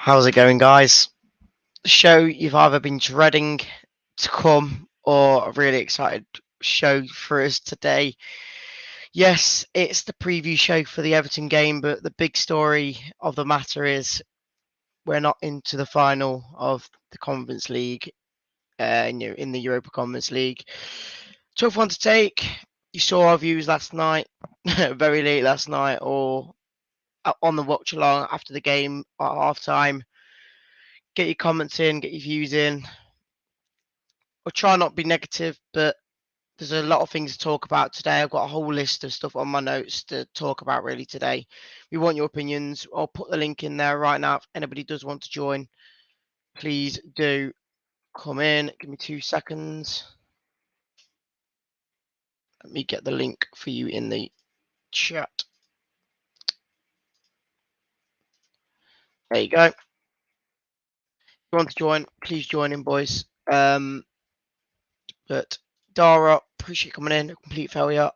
How's it going, guys? The show you've either been dreading to come or a really excited show for us today. Yes, it's the preview show for the Everton game, but the big story of the matter is we're not into the final of the Conference League, in the Europa Conference League. Tough one to take. You saw our views last night, very late last night, or on the watch along after the game at half time. Get your comments in, get your views in. I'll try not to be negative, but there's a lot of things to talk about today. I've got a whole list of stuff on my notes to talk about really today. We want your opinions. I'll put the link in there right now. If anybody does want to join, please do come in. Give me 2 seconds. Let me get the link for you in the chat. There you go. If you want to join, please join in, boys. But Dara, appreciate you coming in. A complete failure.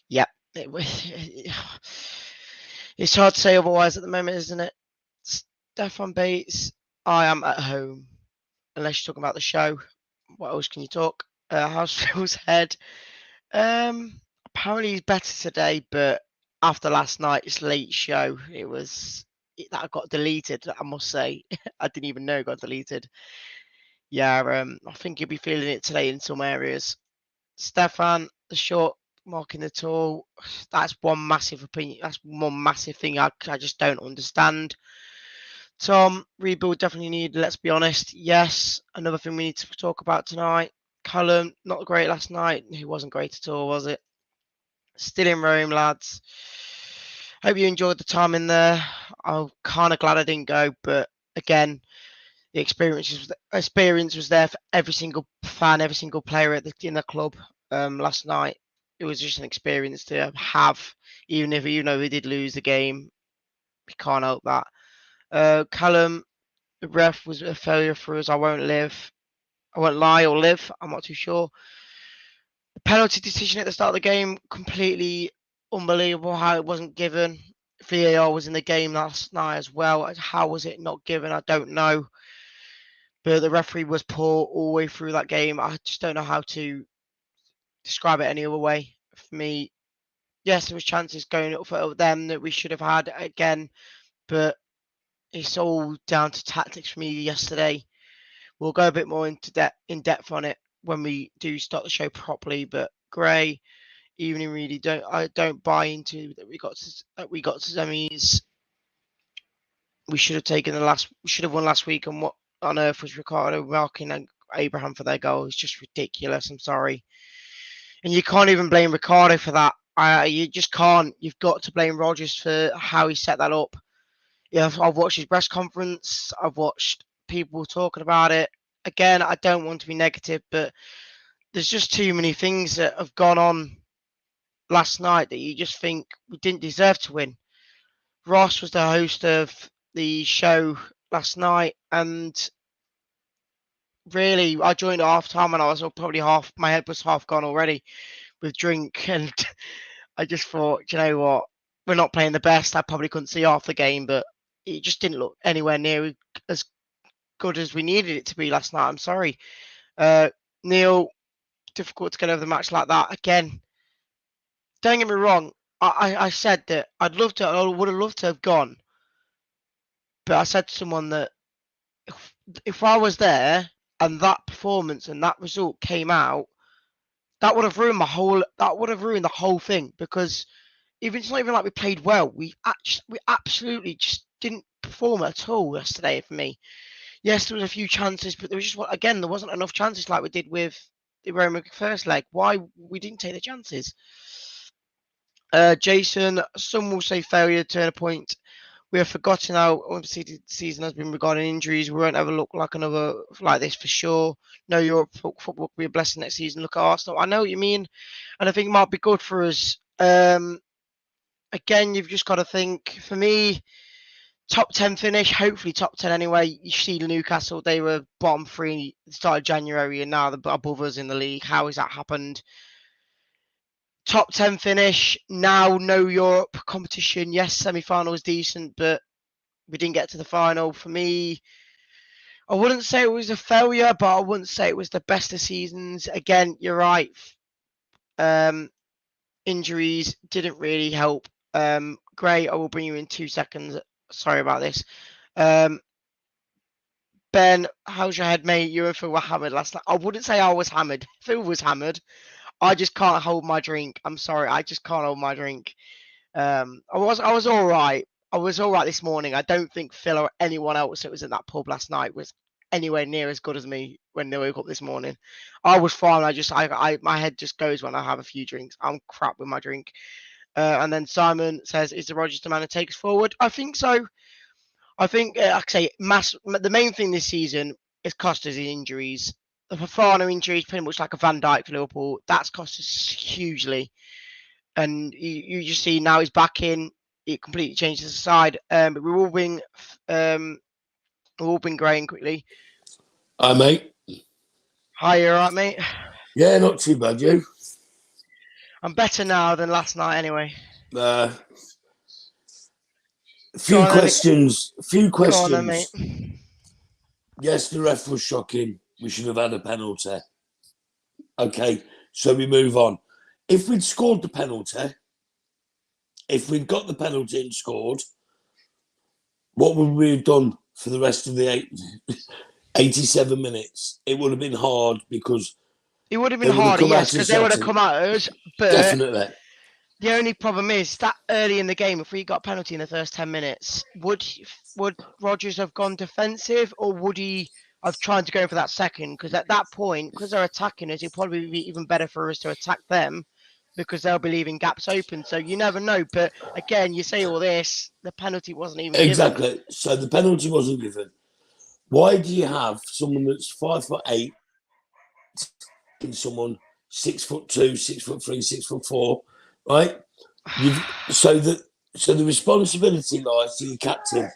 Yeah, it's hard to say otherwise at the moment, isn't it? Stefan Bates, I am at home. Unless you're talking about the show. What else can you talk? How's Phil's head? Apparently he's better today, but after last night's late show, that got deleted, I must say. I didn't even know it got deleted. Yeah, I think you'll be feeling it today in some areas. Stefan, the short marking the tall, that's one massive opinion. That's one massive thing I just don't understand. Tom, rebuild definitely needed, let's be honest. Yes, another thing we need to talk about tonight. Callum, not great last night. He wasn't great at all, was it? Still in Rome, lads. Hope you enjoyed the time in there. I'm kind of glad I didn't go, but again, the experience was there for every single fan, every single player in the club last night. It was just an experience to have, even if we did lose the game. We can't help that. Callum, the ref was a failure for us. I won't lie or live. I'm not too sure. The penalty decision at the start of the game, completely unbelievable how it wasn't given. VAR was in the game last night as well. How was it not given? I don't know. But the referee was poor all the way through that game. I just don't know how to describe it any other way. For me, yes, there was chances going up for them that we should have had again, but it's all down to tactics for me yesterday. We'll go a bit more in depth on it when we do start the show properly. But Gray, even in Reedy, I don't buy into that we got to semis. We should have won last week, and what on earth was Ricardo marking Abraham for their goal? It's just ridiculous. I'm sorry. And you can't even blame Ricardo for that. You just can't. You've got to blame Rodgers for how he set that up. Yeah, I've watched his press conference. I've watched people talking about it. Again, I don't want to be negative, but there's just too many things that have gone on last night that you just think we didn't deserve to win. Ross was the host of the show last night, and really, I joined at half time and I was probably my head was half gone already with drink. And I just thought, you know what, we're not playing the best. I probably couldn't see half the game, but it just didn't look anywhere near as good as we needed it to be last night. I'm sorry. Neil, difficult to get over the match like that. Again, don't get me wrong. I said that I would have loved to have gone. But I said to someone that if I was there and that performance and that result came out, that would have ruined the whole thing, because it's not even like we played well. We absolutely just didn't perform at all yesterday for me. Yes, there was a few chances, but there was there wasn't enough chances like we did with the Roma first leg. Why we didn't take the chances? Jason, some will say failure, turn a point. We have forgotten how obviously the season has been regarding injuries. We won't ever look like another like this for sure. No, Europe football will be a blessing next season. Look at Arsenal. I know what you mean, and I think it might be good for us. Again, you've just got to think. For me, top 10 finish, hopefully top 10 anyway. You see Newcastle, they were bottom 3 at the start of January, and now they're above us in the league. How has that happened? Top 10 finish, now no Europe competition. Yes, semi-final is decent, but We didn't get to the final. For me, I wouldn't say it was a failure, but I wouldn't say it was the best of seasons. Again, you're right. Injuries didn't really help. Gray, I will bring you in 2 seconds. Sorry about this. Ben, how's your head, mate? You and Phil were hammered last night. I wouldn't say I was hammered. Phil was hammered. I just can't hold my drink. I'm sorry. I just can't hold my drink. I was all right. I was all right this morning. I don't think Phil or anyone else that was at that pub last night was anywhere near as good as me when they woke up this morning. I was fine. My head just goes when I have a few drinks. I'm crap with my drink. And then Simon says, "Is the Rodgers the man to take us forward?" I think so. I think, like I say, the main thing this season is cost us injuries. The Fofana injury is pretty much like a Van Dijk for Liverpool. That's cost us hugely. And you just see now he's back in. It completely changes the side. But we've all been greying quickly. Hi, mate. Hi, you all right, mate? Yeah, not too bad, you? I'm better now than last night, anyway. A few questions. Go on then, mate. Yes, the ref was shocking. We should have had a penalty. Okay, so we move on. If we'd scored the penalty, if we'd got the penalty and scored, what would we have done for the rest of the 87 minutes? It would have been hard because... It would have been hard, yes, because they would have come at us. But definitely. The only problem is that early in the game, if we got a penalty in the first 10 minutes, would Rodgers have gone defensive, or would he have tried to go for that second? Because at that point, because they're attacking us, it'd probably be even better for us to attack them because they'll be leaving gaps open. So you never know. But again, you say all this, the penalty wasn't even exactly given. So the penalty wasn't given. Why do you have someone that's 5'8" and someone 6'2", 6'3", 6'4", right? So the responsibility lies to your captain.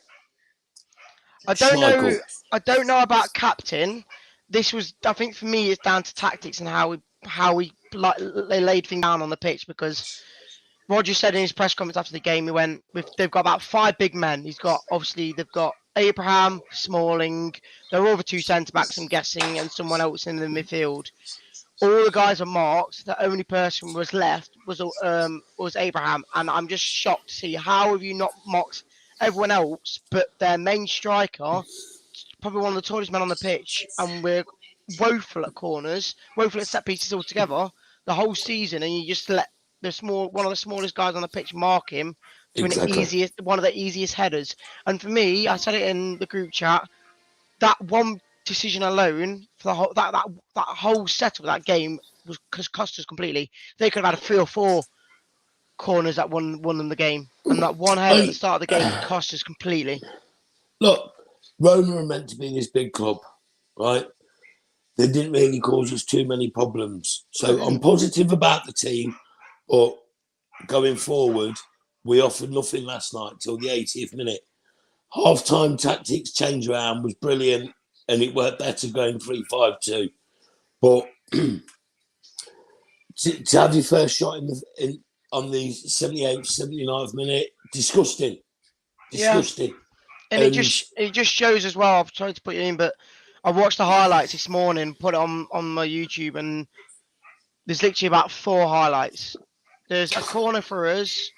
I don't know about captain. I think for me, it's down to tactics and how we they laid things down on the pitch, because Rodgers said in his press conference after the game, they've got about 5 big men. They've got Abraham, Smalling, they're all the 2 centre-backs, I'm guessing, and someone else in the midfield. All the guys are marked. The only person was left was Abraham, and I'm just shocked to see how have you not marked everyone else, but their main striker, probably one of the tallest men on the pitch, and we're woeful at corners, woeful at set pieces altogether the whole season, and you just let one of the smallest guys on the pitch mark him to one of the easiest headers. And for me, I said it in the group chat, that one decision alone for the whole that whole setup of that game was cost us completely. They could have had 3 or 4 corners that won them the game, and that one header at the start of the game cost us completely. Look, Roma are meant to be this big club, right? They didn't really cause us too many problems. So I'm positive about the team, but going forward, we offered nothing last night till the 80th minute. Half-time tactics change around was brilliant, and it worked better going 3-5-2. But to have your first shot on the 78th, 79th minute, disgusting. Yeah. And it just shows as well. I've tried to put it in, but I watched the highlights this morning, put it on my YouTube, and there's literally about 4 highlights. There's a corner for us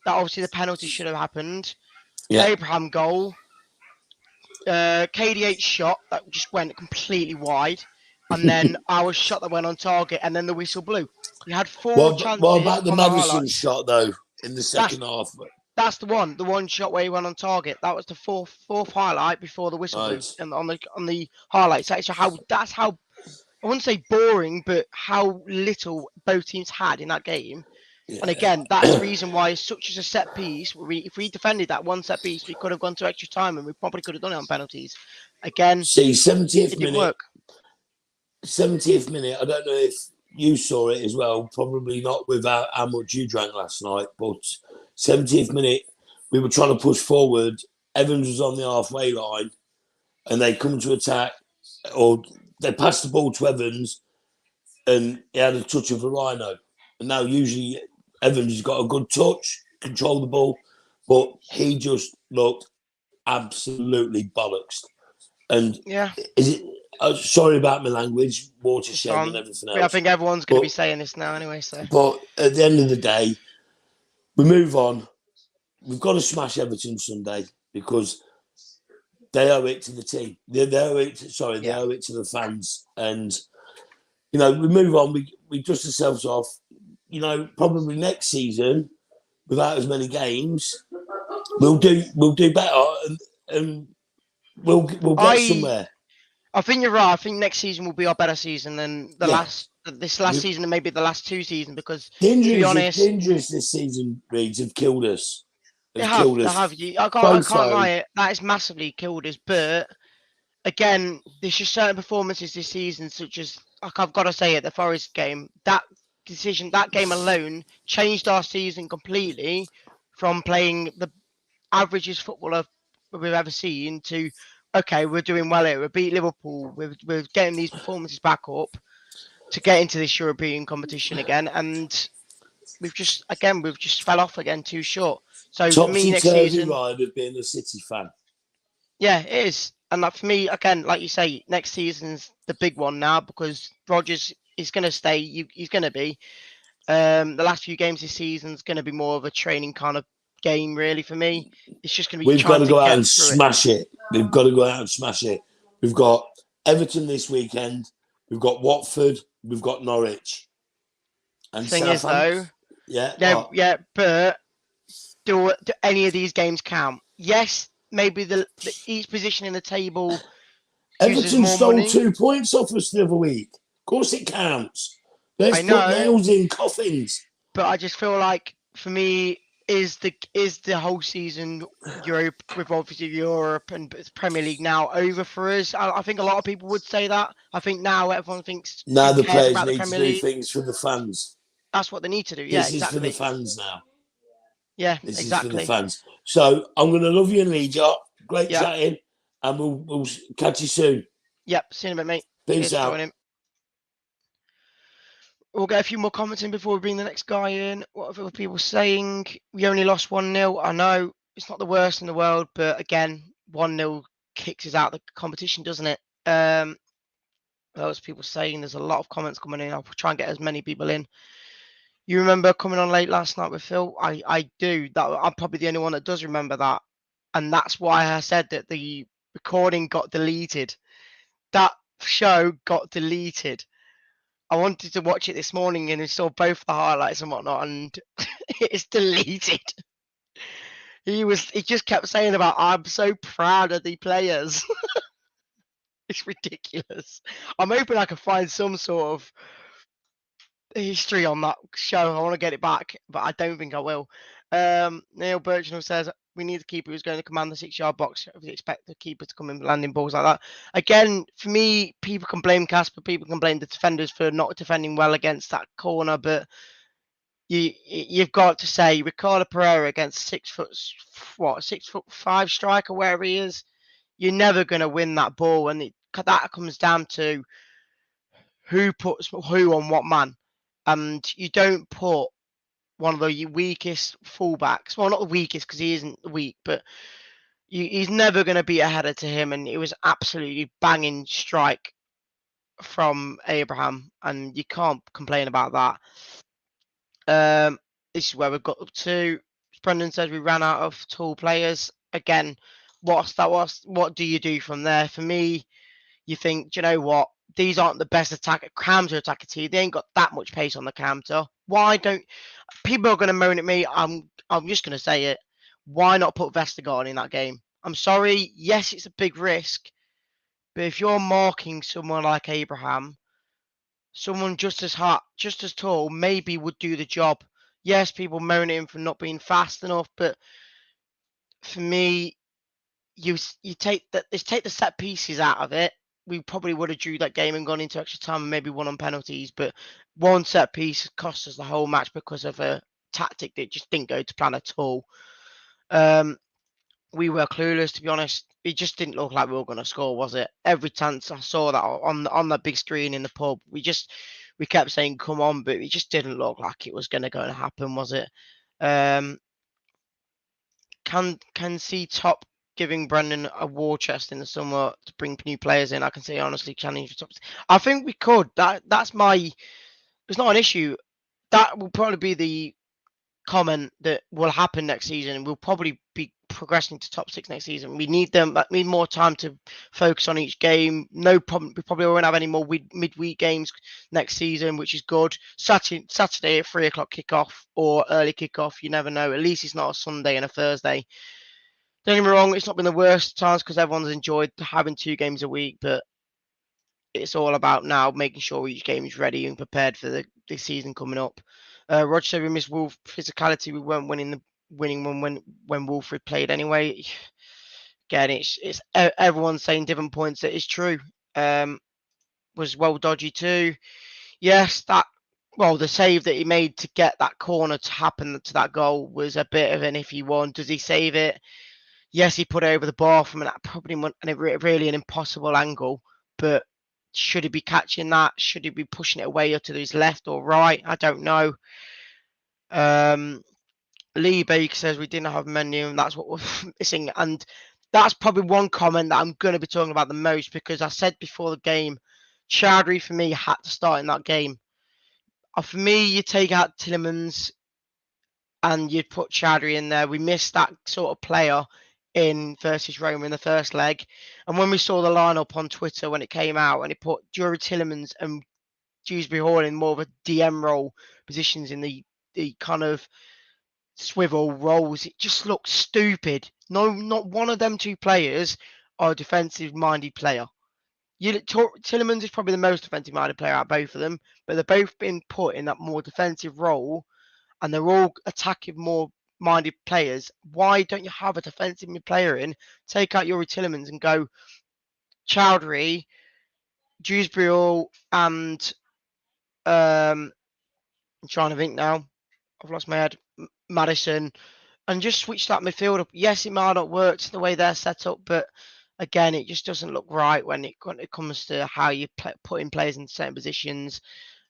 that obviously the penalty should have happened. Yeah. Abraham goal. KDH shot that just went completely wide, and then our shot that went on target, and then the whistle blew. We had 4 chances. What about the Madison shot though in the second half? That's the one shot where he went on target. That was the fourth highlight before the whistle blew, and on the highlights. That's how I wouldn't say boring, but how little both teams had in that game. Yeah. And again, that's the reason why such as a set piece, if we defended that one set piece, we could have gone to extra time and we probably could have done it on penalties. Again, 70th minute. 70th minute. I don't know if you saw it as well. Probably not without how much you drank last night, but 70th minute, we were trying to push forward. Evans was on the halfway line, and they come to attack, or they passed the ball to Evans, and he had a touch of a rhino. And now usually Evans has got a good touch, control the ball, but he just looked absolutely bollocks. And Yeah, is it? Sorry about my language, it's watershed and fine. everything I else. think everyone's going to be saying this now anyway. So, But at the end of the day, we move on. We've got to smash Everton Sunday because they owe it to the team. They owe it. They owe it to the fans. And we move on. We dust ourselves off. Probably next season, without as many games, we'll do better, and we'll get somewhere. I think you're right. I think next season will be our better season than this last season and maybe the last 2 seasons. Because the to be honest, the injuries this season, Reeds, have killed us. they have. I can't lie. That has massively killed us. But again, there's just certain performances this season, such as I've got to say it, the Forest game. That game alone changed our season completely from playing the averagest footballer we've ever seen to, okay, we're doing well here. We beat Liverpool. We're getting these performances back up to get into this European competition again. And we've just fell off again too short. So for me, next season, ride of being a City fan. Yeah, it is. And for me, again, like you say, next season's the big one now because Rodgers is going to stay. He's going to be. The last few games this season's going to be more of a training kind of game, really, for me. It's just going to be We've got to go out and smash it. We've got to go out and smash it. We've got Everton this weekend. We've got Watford. We've got Norwich. And thing is, though, but do any of these games count? Yes, maybe each position in the table. Everton stole 2 points off us the other week. Of course, it counts. Let's put nails in coffins. But I just feel like, for me, is the whole season Europe, with obviously Europe and Premier League now over for us? I think a lot of people would say that. I think now everyone thinks now the players need to do things for the fans. That's what they need to do. This is for the fans now. Yeah, this is for the fans. So I'm going to love you and lead you. Great chatting, and we'll catch you soon. Yep, see you in a bit, mate. Peace out. We'll get a few more comments in before we bring the next guy in. What have other people saying? We only lost 1-0. I know it's not the worst in the world, but again, 1-0 kicks us out of the competition, doesn't it? Those people saying, there's a lot of comments coming in. I'll try and get as many people in. You remember coming on late last night with Phil? I do. I'm probably the only one that does remember that. And that's why I said that the recording got deleted. That show got deleted. I wanted to watch it this morning and I saw both the highlights and whatnot, and it's deleted. He just kept saying about, I'm so proud of the players. It's ridiculous. I'm hoping I can find some sort of history on that show. I want to get it back, but I don't think I will. Neil Birchnell says, we need a keeper who's going to command the 6-yard box. We expect the keeper to come in landing balls like that. Again, for me, people can blame Casper. People can blame the defenders for not defending well against that corner. But you've got to say, Ricardo Pereira against 6'5" striker, wherever he is, you're never going to win that ball. And that comes down to who puts who on what man. And you don't put one of the weakest fullbacks. Well, not the weakest because he isn't weak, but he's never going to be a header to him. And it was absolutely banging strike from Abraham, and you can't complain about that. This is where we've got up to. Brendan says we ran out of tall players. Again, what do you do from there? For me, you think, do you know what? These aren't the best counter attacker team. They ain't got that much pace on the counter. Why don't people are going to moan at me? I'm just going to say it. Why not put Vestergaard in that game? I'm sorry. Yes, it's a big risk, but if you're marking someone like Abraham, someone just as tall, maybe would do the job. Yes, people moan at him for not being fast enough, but for me, you take the set pieces out of it. We probably would have drew that game and gone into extra time and maybe won on penalties. But one set piece cost us the whole match because of a tactic that just didn't go to plan at all. We were clueless, to be honest. It just didn't look like we were going to score, was it? Every chance I saw that on the big screen in the pub, we kept saying, come on, but it just didn't look like it was going to happen, was it? Can see top giving Brendan a war chest in the summer to bring new players in. I can say honestly, challenge for top. I think we could. That's my. It's not an issue. That will probably be the comment that will happen next season. We'll probably be progressing to top 6 next season. We need them. We need more time to focus on each game. No problem. We probably won't have any more midweek games next season, which is good. Saturday at 3 o'clock kickoff or early kickoff. You never know. At least it's not a Sunday and a Thursday. Don't get me wrong. It's not been the worst times because everyone's enjoyed having 2 games a week, but it's all about now making sure each game is ready and prepared for the season coming up. Roger said we missed Wolf physicality. We weren't winning when Wolfred played anyway. Again, it's everyone's saying different points. That is true. Was well dodgy too. Yes, the save that he made to get that corner to happen to that goal was a bit of an iffy one. Does he save it? Yes, he put it over the bar from really an impossible angle, but should he be catching that? Should he be pushing it away to his left or right? I don't know. Lee Baker says we didn't have menu, and that's what we're missing. And that's probably one comment that I'm going to be talking about the most because I said before the game, Chowdhury for me had to start in that game. For me, you take out Tillemans and you'd put Chowdhury in there. We missed that sort of player in versus Roma in the first leg. And when we saw the lineup on Twitter when it came out and it put Juri Tillemans and Dewsbury Hall in more of a DM role positions in the kind of swivel roles, it just looks stupid. No, not one of them 2 players are a defensive-minded player. Tillemans is probably the most defensive-minded player out of both of them, but they're both been put in that more defensive role, and they're all attacking more minded players. Why don't you have a defensive player in? Take out Yuri Tillemans and go Chowdhury, Dewsbury Hall, and I'm trying to think now. I've lost my head. Madison, and just switch that midfield up. Yes, it might not work the way they're set up, but again, it just doesn't look right when it comes to how you putting players in certain positions.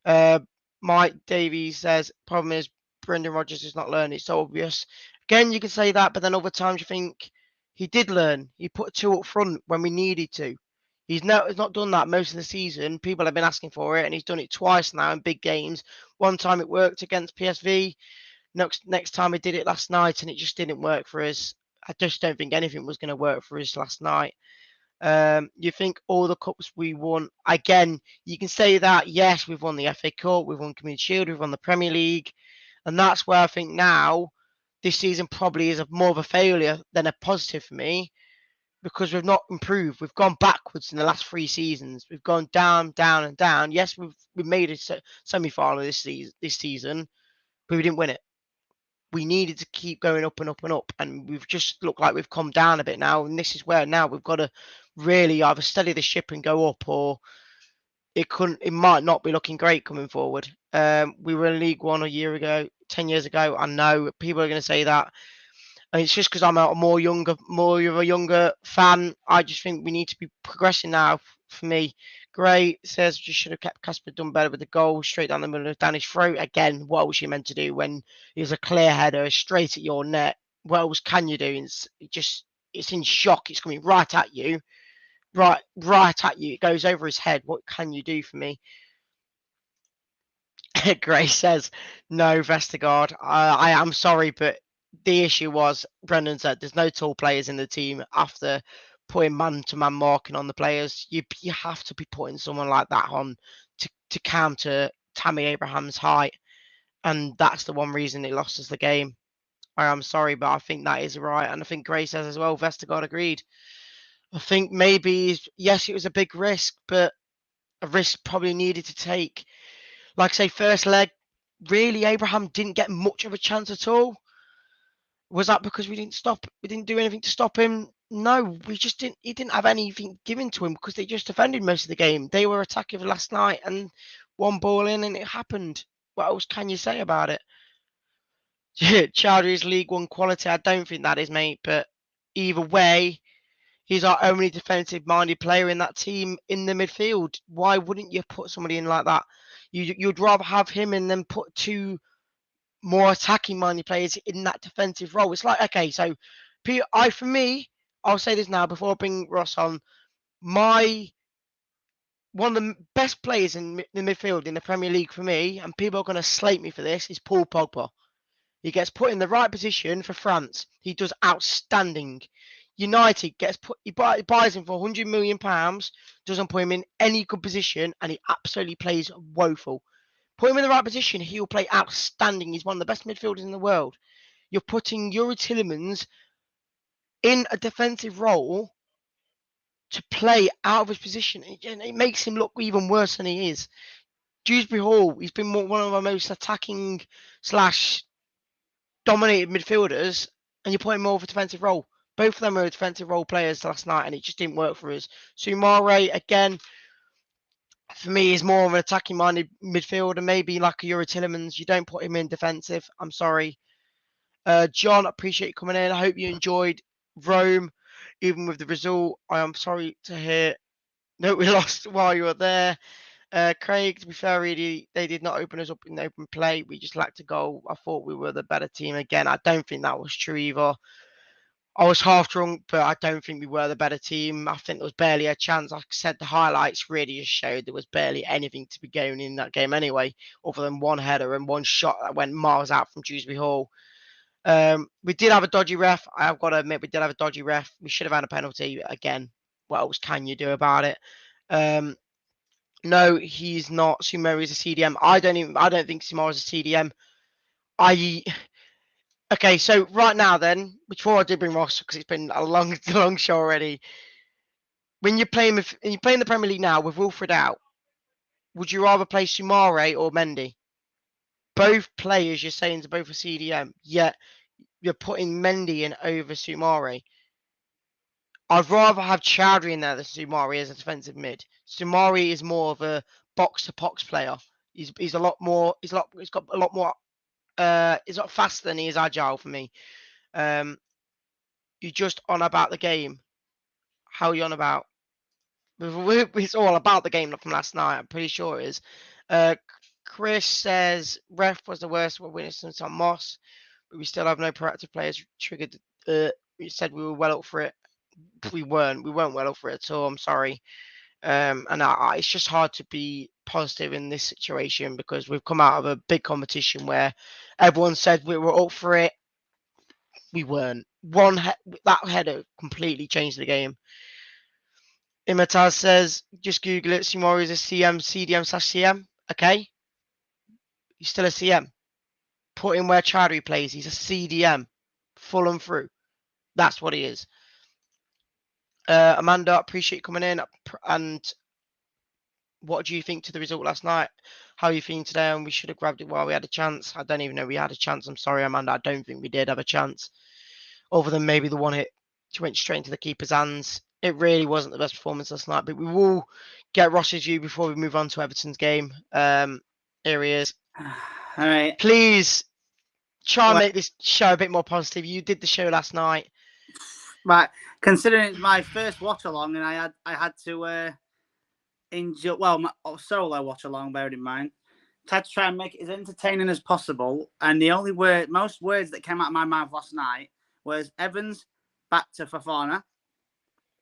Mike Davies says problem is Brendan Rodgers is not learning. It's so obvious. Again, you can say that, but then other times you think he did learn. He put 2 up front when we needed to. He's not done that most of the season. People have been asking for it, and he's done it twice now in big games. One time it worked against PSV. Next time he did it last night, and it just didn't work for us. I just don't think anything was going to work for us last night. You think all the cups we won, again, you can say that, yes, we've won the FA Cup, we've won Community Shield, we've won the Premier League, and that's where I think now this season probably is more of a failure than a positive for me because we've not improved. We've gone backwards in the last 3 seasons. We've gone down, down, and down. Yes, we've made a semi-final this season, but we didn't win it. We needed to keep going up and up and up, and we've just looked like we've come down a bit now, and this is where now we've got to really either steady the ship and go up, or it might not be looking great coming forward. We were in League One 10 years ago. I know people are going to say that, and it's just because I'm more of a younger fan. I just think we need to be progressing now. For me, Gray says just should have kept Casper done better with the goal straight down the middle of Danny's throat. Again, what was she meant to do when it was a clear header straight at your net? What else can you do? It's in shock. It's coming right at you, right at you. It goes over his head. What can you do for me? Gray says no, Vestergaard. I am sorry, but the issue was Brendan said there's no tall players in the team after putting man-to-man marking on the players. You have to be putting someone like that on to counter Tammy Abraham's height, and that's the one reason it lost us the game. I am sorry, but I think that is right, and I think Gray says as well. Vestergaard agreed. I think maybe yes, it was a big risk, but a risk probably needed to take. Like I say, first leg, really Abraham didn't get much of a chance at all. Was that because we didn't do anything to stop him? No, we just didn't. He didn't have anything given to him because they just defended most of the game. They were attacking last night and one ball in and it happened. What else can you say about it? Chowdhury's League One quality. I don't think that is, mate. But either way, he's our only defensive-minded player in that team in the midfield. Why wouldn't you put somebody in like that? You'd rather have him and then put 2 more attacking-minded players in that defensive role. It's like, okay, so for me, I'll say this now before I bring Ross on. One of the best players in the midfield in the Premier League for me, and people are going to slate me for this, is Paul Pogba. He gets put in the right position for France. He does outstanding. United he buys him for £100 million, doesn't put him in any good position, and he absolutely plays woeful. Put him in the right position, he will play outstanding. He's one of the best midfielders in the world. You're putting Yuri Tillemans in a defensive role to play out of his position. It makes him look even worse than he is. Dewsbury Hall, he's been one of our most attacking / dominated midfielders, and you put him more of a defensive role. Both of them are defensive role players last night, and it just didn't work for us. Soumare, again, for me, is more of an attacking-minded midfielder, maybe like a Yuri Tillemans. You don't put him in defensive. I'm sorry. John, appreciate you coming in. I hope you enjoyed Rome, even with the result. I am sorry to hear that we lost while you were there. Craig, to be fair, really, they did not open us up in open play. We just lacked a goal. I thought we were the better team again. I don't think that was true either. I was half drunk, but I don't think we were the better team. I think there was barely a chance. Like I said, the highlights really just showed there was barely anything to be going in that game anyway, other than one header and one shot that went miles out from Dewsbury Hall. We did have a dodgy ref. I've got to admit, we did have a dodgy ref. We should have had a penalty again. What else can you do about it? No, he's not. Soumare is a CDM. I don't think Soumare is a CDM. Okay, so right now then, before I do bring Ross, because it's been a long show already. When you're playing in the Premier League now with Wilfred out, would you rather play Soumare or Mendy? Both players you're saying are both a CDM, yet you're putting Mendy in over Soumare. I'd rather have Chowdhury in there than Soumare as a defensive mid. Soumare is more of a box-to-box player. He's a lot more. He's got a lot more. He's not faster than he is agile for me. You're just on about the game. How are you on about? It's all about the game from last night. I'm pretty sure it is. Chris says ref was the worst we're witnessing on Moss, but we still have no proactive players triggered. We said we were well up for it. We weren't well up for it at all. I'm sorry. And it's just hard to be positive in this situation because we've come out of a big competition where everyone said we were up for it. We weren't. That header completely changed the game. Imataz says, just Google it. Soumare is a CDM/CM. Okay. He's still a CM. Put him where Chowdhury plays. He's a CDM. Full and through. That's what he is. Amanda, appreciate you coming in. And what do you think to the result last night? How are you feeling today? And we should have grabbed it while we had a chance. I don't even know we had a chance. I'm sorry, Amanda. I don't think we did have a chance. Other than maybe the one hit went straight into the keeper's hands. It really wasn't the best performance last night. But we will get Ross's view before we move on to Everton's game. Here he is. All right. Please try and make this show a bit more positive. You did the show last night. Right. Considering it's my first watch along, and I had to enjoy my solo watch along. Bear in mind, tried to try and make it as entertaining as possible. And the only most words that came out of my mouth last night was Evans back to Fofana,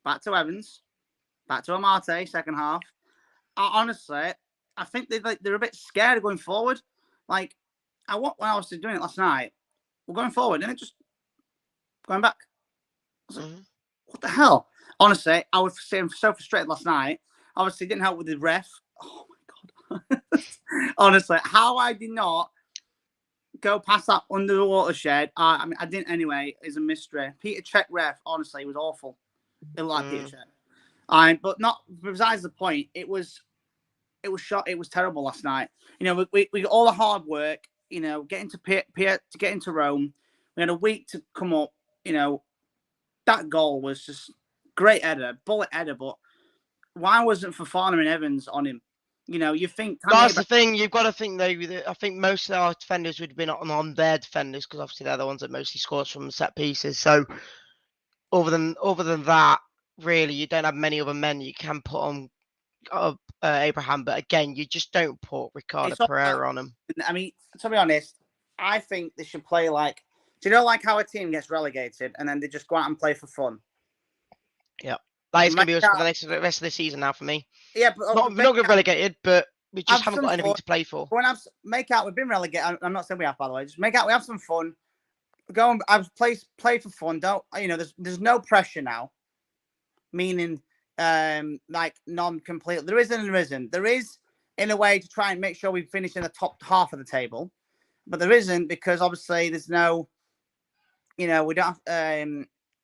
back to Evans, back to Amate. Second half. Honestly, I think they're a bit scared of going forward. Like when I was doing it last night, we're going forward and it just going back. What the hell? Honestly, I was so frustrated last night. Obviously, didn't help with the ref. Oh my god! Honestly, how I did not go past that under the watershed. I mean, I didn't anyway. Is a mystery. Peter Cech ref. Honestly, he was awful. I like Peter Cech. But not besides the point. It was shot. It was terrible last night. You know, we got all the hard work. You know, getting to get into Rome. We had a week to come up. You know. That goal was just great header, bullet header, but why wasn't Fofana and Evans on him? You know, you think... That's the thing. You've got to think, though, I think most of our defenders would have been on their defenders because obviously they're the ones that mostly scores from set pieces. So other than that, really, you don't have many other men you can put on Abraham. But again, you just don't put Ricardo Pereira on him. I mean, to be honest, I think they should play like... Do you know like how a team gets relegated and then they just go out and play for fun? Yeah, that is going to be us for Make the rest of the season now for me. Yeah, but We're not get relegated, but we just haven't got anything to play for. Make out we've been relegated. I'm not saying we have, by the way. Just make out we have some fun. Go and play for fun. Don't there's no pressure now. Meaning, like non-complete. There isn't and there isn't. There is in a way to try and make sure we finish in the top half of the table, but there isn't because obviously there's no. We don't.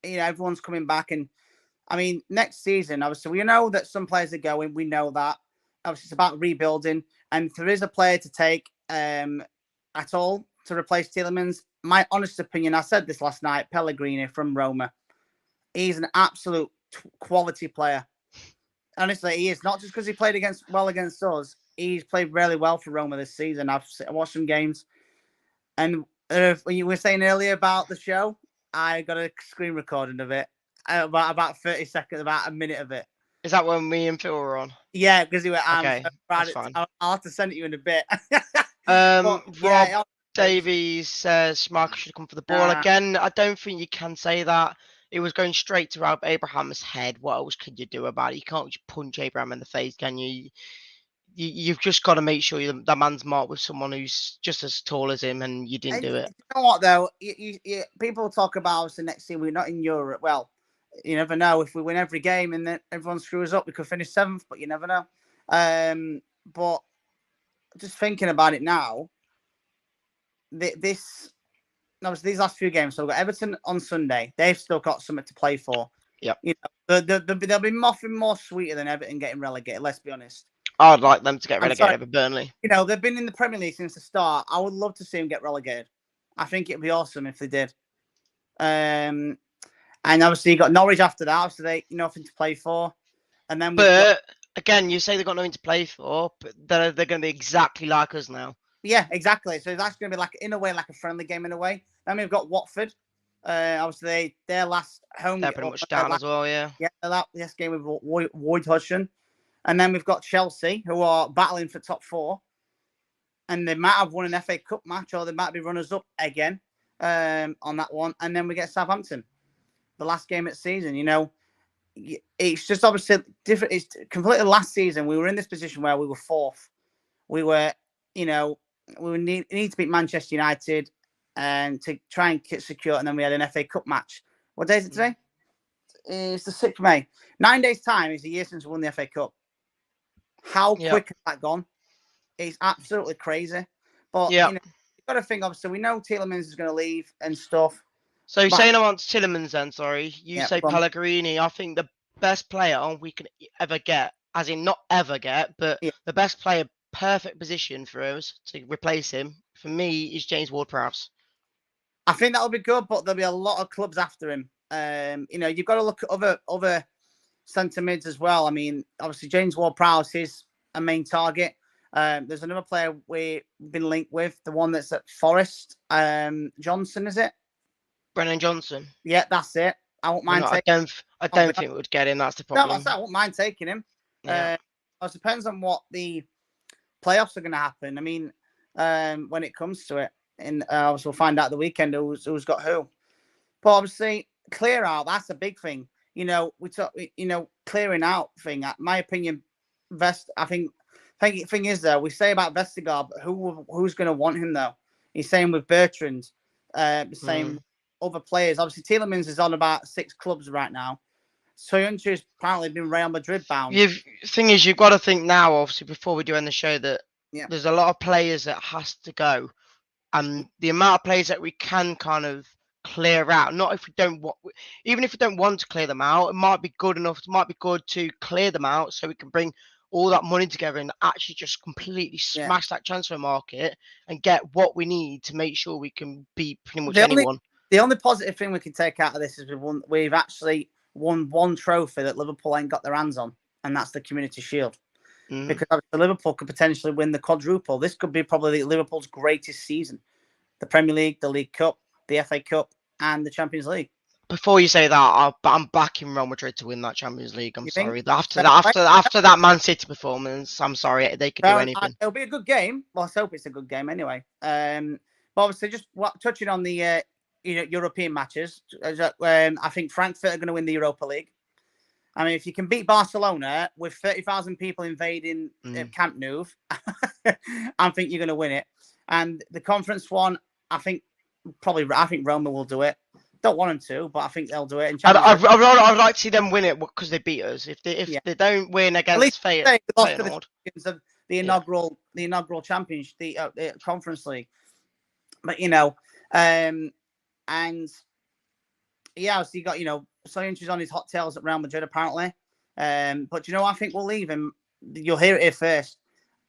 Everyone's coming back and. I mean, next season, obviously, we know that some players are going. We know that. Obviously, it's about rebuilding. And if there is a player to take at all to replace Tielemans, my honest opinion, I said this last night, Pellegrini from Roma. He's an absolute quality player. Honestly, he is. Not just because he played well against us. He's played really well for Roma this season. I've watched some games. And when you were saying earlier about the show, I got a screen recording of it. About 30 seconds, about a minute of it. Is that when me and Phil were on? Yeah, because he went, okay, that's fine. I'll have to send it you in a bit. Rob Davies says Marcus should have come for the ball again. I don't think you can say that. It was going straight to Abraham's head. What else can you do about it? You can't just punch Abraham in the face, can you? You've just got to make sure that man's marked with someone who's just as tall as him, and you didn't do it. You know what, though? People talk about the next season. We're not in Europe. Well, you never know. If we win every game and then everyone screws up, we could finish 7th, but you never know. But just thinking about it now, obviously these last few games, so we've got Everton on Sunday. They've still got something to play for. Yeah. There'll be nothing more sweeter than Everton getting relegated, let's be honest. I'd like them to get relegated over Burnley. They've been in the Premier League since the start. I would love to see them get relegated. I think it'd be awesome if they did. And obviously you got Norwich after that, so they nothing to play for. And then again, you say they've got nothing to play for, but they're going to be exactly like us now. Yeah, exactly. So that's going to be in a way like a friendly game in a way. Then we've got Watford. Obviously their last home. They're pretty much down as well, yeah. Yeah, last game with Wood Hudson. And then we've got Chelsea, who are battling for top 4. And they might have won an FA Cup match, or they might be runners-up again on that one. And then we get Southampton, the last game of the season. It's just obviously different. It's completely last season. We were in this position where we were 4th. We were, we need to beat Manchester United and to try and secure. And then we had an FA Cup match. What day is it today? It's the 6th of May. 9 days' time is a year since we won the FA Cup. How quick has that gone? It's absolutely crazy. But you've got to think, obviously, we know Tielemans is going to leave and stuff. So saying about Tielemans then, sorry, you say Pellegrini. I think the best player we can ever get, as in not ever get, but the best player, perfect position for us to replace him, for me, is James Ward-Prowse. I think that'll be good, but there'll be a lot of clubs after him. You've got to look at other centre mids as well. I mean, obviously James Ward-Prowse is a main target. There's another player we've been linked with, the one that's at Forest. Johnson, is it? Brennan Johnson. Yeah, that's it. I won't mind taking. I don't think we would get him. That's the problem. No, I won't mind taking him. Yeah. It depends on what the playoffs are going to happen. I mean, when it comes to it, and obviously we'll find out the weekend who's got who. But obviously, clear out. That's a big thing. We talk. Clearing out thing. My opinion, I think thing is though, we say about Vestergaard, but who's going to want him though? He's saying with Bertrand, saying other players. Obviously, Tielemans is on about 6 clubs right now. Soyuncu has apparently been Real Madrid bound. Thing is, you've got to think now, obviously, before we do end the show, that there's a lot of players that has to go, and the amount of players that we can kind of clear out. Not if we don't want, even if we don't want to clear them out, it might be good enough. It might be good to clear them out so we can bring all that money together and actually just completely smash that transfer market and get what we need to make sure we can beat pretty much anyone. The only positive thing we can take out of this is we've actually won one trophy that Liverpool ain't got their hands on, and that's the Community Shield. Because Liverpool could potentially win the quadruple. This could be probably Liverpool's greatest season. The Premier League, the League Cup, the FA Cup, and the Champions League. Before you say that, I'm backing Real Madrid to win that Champions League. I'm sorry. After that Man City performance, I'm sorry, they could do anything. It'll be a good game. Well, I hope it's a good game anyway. But obviously, just touching on the European matches, I think Frankfurt are going to win the Europa League. I mean, if you can beat Barcelona with 30,000 people invading Camp Nou, I think you're going to win it. And the conference one, I think Roma will do it. Don't want them to, but I think they'll do it. And I'd like to see them win it because they beat us. If they don't win against Feyenoord, the inaugural championship, the Conference League. But and yeah, so you got Soyuncu's on his hot tails at Real Madrid apparently. But I think we'll leave him. You'll hear it here first.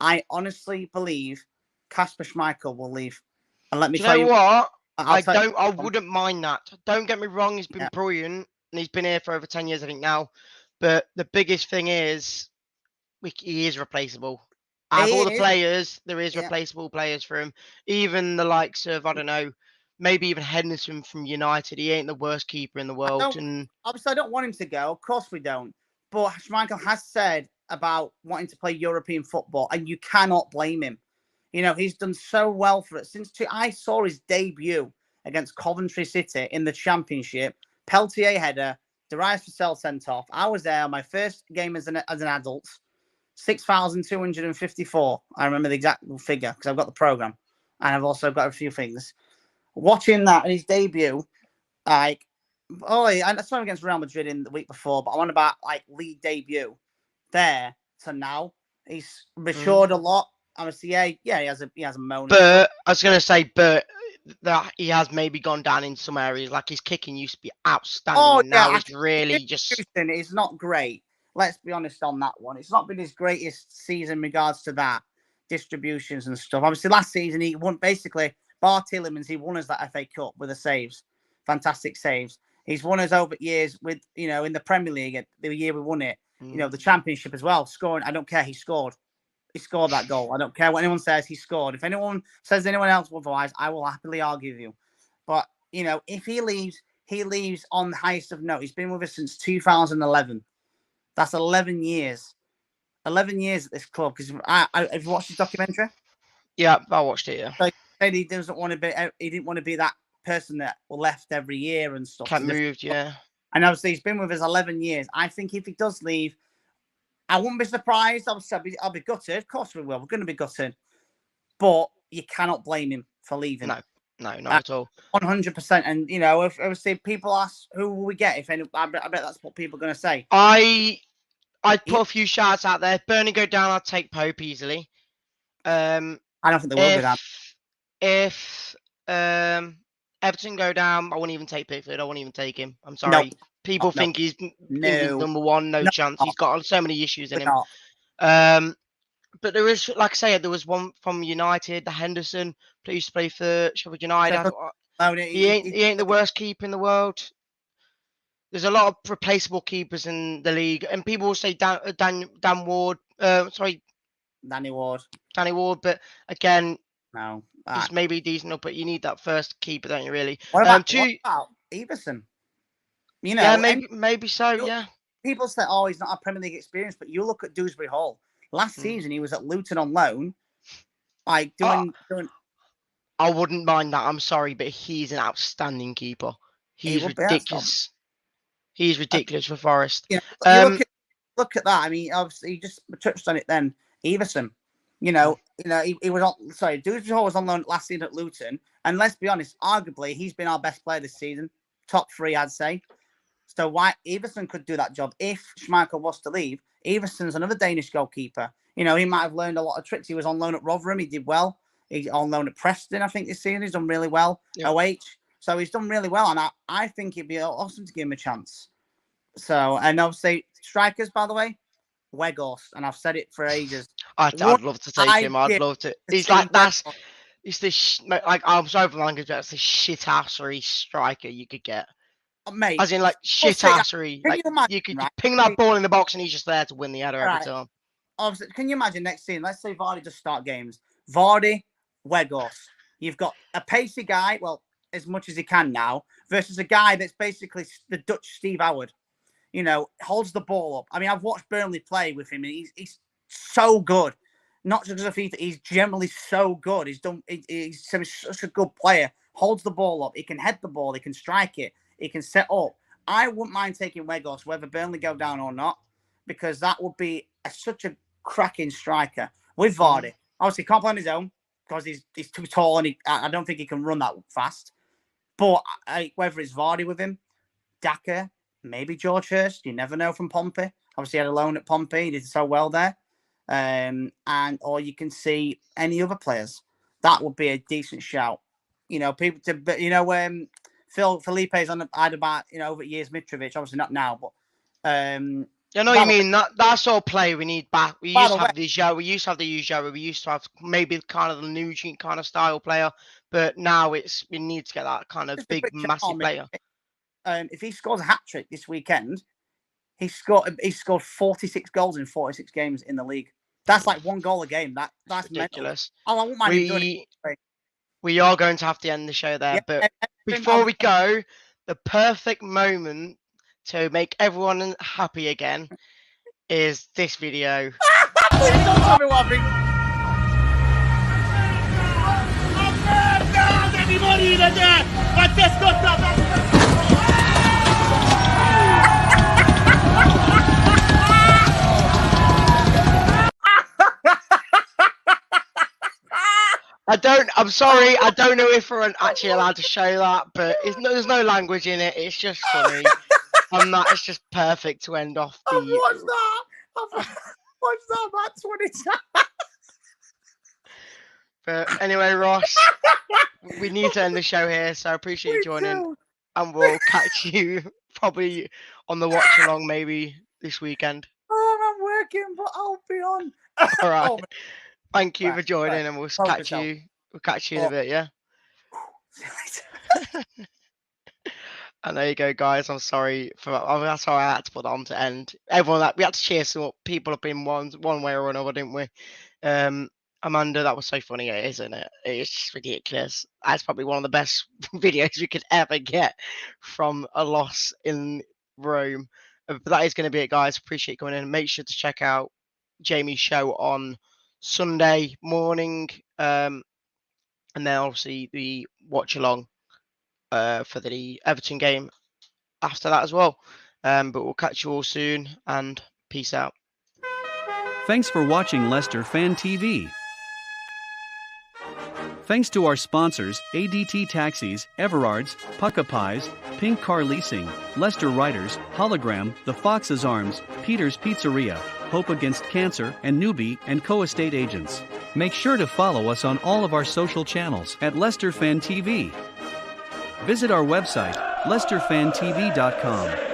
I honestly believe Kasper Schmeichel will leave. And let me tell you what. I wouldn't mind that. Don't get me wrong, he's been brilliant and he's been here for over 10 years, I think now. But the biggest thing is he is replaceable. Out of all the players, there is replaceable players for him. Even the likes of, I don't know, maybe even Henderson from United. He ain't the worst keeper in the world. Obviously, I don't want him to go. Of course we don't. But Schmeichel has said about wanting to play European football, and you cannot blame him. He's done so well for it. I saw his debut against Coventry City in the Championship. Peltier header, Darius Vassell sent off. I was there on my first game as an adult. 6,254. I remember the exact figure because I've got the program, and I've also got a few things. Watching that in his debut, I saw him against Real Madrid in the week before, but I want about league debut there to now. He's matured a lot. Obviously, he has a moment. But I was going to say, that he has maybe gone down in some areas. Like his kicking used to be outstanding. Oh, now it's really just. It's not great. Let's be honest on that one. It's not been his greatest season in regards to that distributions and stuff. Obviously, last season he won basically bar Tillemans. He won us that FA Cup with the saves, fantastic saves. He's won us over years with in the Premier League the year we won it. The Championship as well. Scoring, I don't care. He scored. He scored that goal. I don't care what anyone says. He scored. If anyone says anyone else otherwise, I will happily argue with you. But if he leaves on the highest of note. He's been with us since 2011. That's 11 years. 11 years at this club. Because have you watched his documentary? Yeah, I watched it. Yeah. So he said he doesn't want to be. He didn't want to be that person that left every year and stuff. Can't moved. Yeah. And obviously he's been with us 11 years. I think if he does leave, I wouldn't be surprised. I'll be gutted. Of course we will. We're going to be gutted. But you cannot blame him for leaving. No, not at all. 100%. And if obviously people ask who will we get, I bet that's what people are going to say. I'd put a few shots out there. If Burnley go down, I'd take Pope easily. I don't think they will go down. If Everton go down, I wouldn't even take Pickford. I wouldn't even take him. I'm sorry. No. People think he's number one. No chance. He's got so many issues in him. But there is, like I say, there was one from United, the Henderson, used to play for Sheffield United. He ain't the worst keeper in the world. There's a lot of replaceable keepers in the league, and people will say Dan Ward. Danny Ward. Danny Ward, but again, no, he's maybe decent enough, but you need that first keeper, don't you? Really? What about Everson? Yeah, maybe so. Yeah. People say, "Oh, he's not a Premier League experience," but you look at Dewsbury Hall. Last season, he was at Luton on loan, doing. I wouldn't mind that. I'm sorry, but he's an outstanding keeper. He's ridiculous. He's ridiculous for Forest. Look at that. I mean, obviously, you just touched on it. Then Everson, he was on. Sorry, Dewsbury Hall was on loan last season at Luton, and let's be honest, arguably, he's been our best player this season, top 3, I'd say. So why Everson could do that job if Schmeichel was to leave? Everson's another Danish goalkeeper. He might have learned a lot of tricks. He was on loan at Rotherham. He did well. He's on loan at Preston, I think, this season. He's done really well. Yeah. OH. So he's done really well. And I think it'd be awesome to give him a chance. So, and obviously, strikers, by the way, Weghorst. And I've said it for ages. I'd love to take him. I'd love to. He's like, it's this, I'm sorry for the language, but it's the shithousery striker you could get. Mate, as in shithousery. You could ping that ball in the box and he's just there to win the header every time. Obviously, can you imagine next season? Let's say Vardy just start games. Vardy, Weghorst. You've got a pacey guy, well, as much as he can now, versus a guy that's basically the Dutch Steve Howard. Holds the ball up. I mean, I've watched Burnley play with him, and he's so good. Not just because he's generally so good. He's such a good player. Holds the ball up. He can head the ball. He can strike it. He can set up. I wouldn't mind taking Weghorst, whether Burnley go down or not, because that would be such a cracking striker with Vardy. Obviously, he can't play on his own because he's too tall and I don't think he can run that fast. But whether it's Vardy with him, Daka, maybe George Hurst, you never know from Pompey. Obviously, he had a loan at Pompey, he did so well there. Or you can see any other players. That would be a decent shout. People to, Felipe's had about, over years Mitrovic, obviously not now, but I know what you mean. That sort of play we need back. We used to have the Joe. We used to have the Joe. We used to have maybe kind of the Nugent kind of style player, but now we need to get that kind of big, massive player. If he scores a hat trick this weekend, he scored 46 goals in 46 games in the league. That's like 1 goal a game. That's ridiculous. Oh, I won't mind doing it. We are going to have to end the show there, but before we go, the perfect moment to make everyone happy again is this video. Please don't tell me what I'm sorry, I don't know if we're actually allowed to show that, but there's no language in it. It's just funny. It's just perfect to end off the... I've watched that about 20 times. But anyway, Ross, we need to end the show here, so I appreciate you joining. And we'll catch you probably on the watch along maybe this weekend. I'm working, but I'll be on. All right. Thank you for joining, and we'll catch you. We'll catch you in a bit, yeah. See you later. And there you go, guys. I'm sorry for that. That's why I had to put that on to end. We had to cheer some up. People have been one way or another, didn't we? Amanda, that was so funny, isn't it? It's just ridiculous. That's probably one of the best videos we could ever get from a loss in Rome. But that is going to be it, guys. Appreciate you coming in. Make sure to check out Jamie's show on Sunday morning, and then obviously the watch along for the Everton game after that as well. But we'll catch you all soon, and peace out. Thanks for watching Leicester Fan TV. Thanks to our sponsors, ADT Taxis, Everards, Pukka Pies, Pink Car Leasing, Leicester Riders, Hollogram, The Fox's Arms, Peter's Pizzeria, Hope Against Cancer, and Newby Co estate agents. Make sure to follow us on all of our social channels at Leicester Fan TV. Visit our website, leicesterfantv.com.